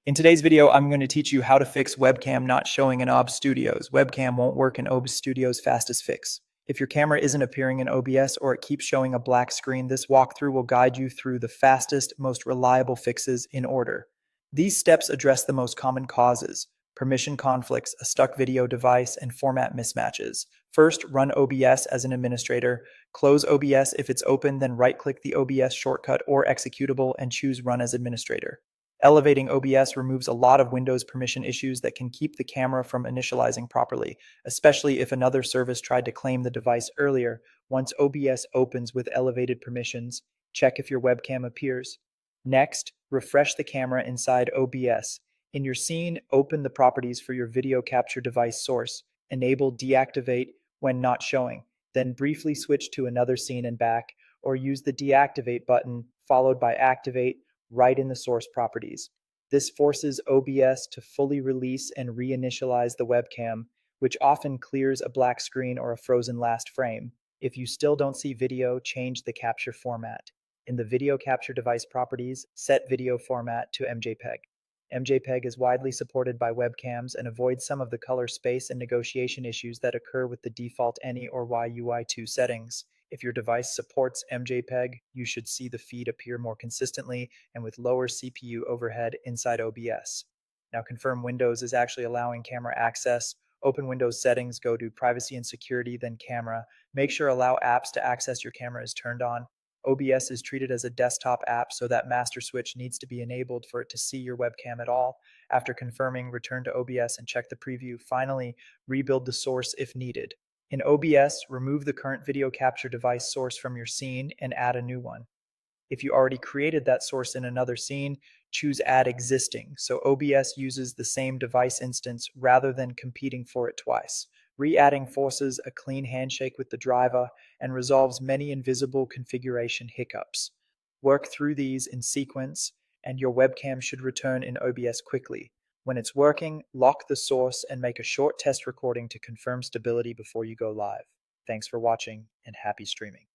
In today's video, I'm going to teach you how to fix webcam not showing in OBS Studios. Webcam won't work in OBS Studios' fastest fix. If your camera isn't appearing in OBS or it keeps showing a black screen, this walkthrough will guide you through the fastest, most reliable fixes in order. These steps address the most common causes: permission conflicts, a stuck video device, and format mismatches. First, run OBS as an administrator. Close OBS if it's open, then right-click the OBS shortcut or executable and choose Run as Administrator. Elevating OBS removes a lot of Windows permission issues that can keep the camera from initializing properly, especially if another service tried to claim the device earlier. Once OBS opens with elevated permissions, check if your webcam appears. Next, refresh the camera inside OBS. In your scene, open the properties for your video capture device source. Enable Deactivate when not showing. Then briefly switch to another scene and back, or use the Deactivate button followed by Activate right in the source properties. This forces OBS to fully release and reinitialize the webcam, which often clears a black screen or a frozen last frame. If you still don't see video, change the capture format. In the video capture device properties, set video format to MJPEG. MJPEG is widely supported by webcams and avoids some of the color space and negotiation issues that occur with the default NE or YUI2 settings. If your device supports MJPEG, you should see the feed appear more consistently and with lower CPU overhead inside OBS. Now confirm Windows is actually allowing camera access. Open Windows settings, go to Privacy and Security, then Camera. Make sure Allow Apps to Access Your Camera is turned on. OBS is treated as a desktop app, so that master switch needs to be enabled for it to see your webcam at all. After confirming, return to OBS and check the preview. Finally, rebuild the source if needed. In OBS, remove the current video capture device source from your scene and add a new one. If you already created that source in another scene, choose Add Existing, so OBS uses the same device instance rather than competing for it twice. Re-adding forces a clean handshake with the driver and resolves many invisible configuration hiccups. Work through these in sequence, and your webcam should return in OBS quickly. When it's working, lock the source and make a short test recording to confirm stability before you go live. Thanks for watching, and happy streaming.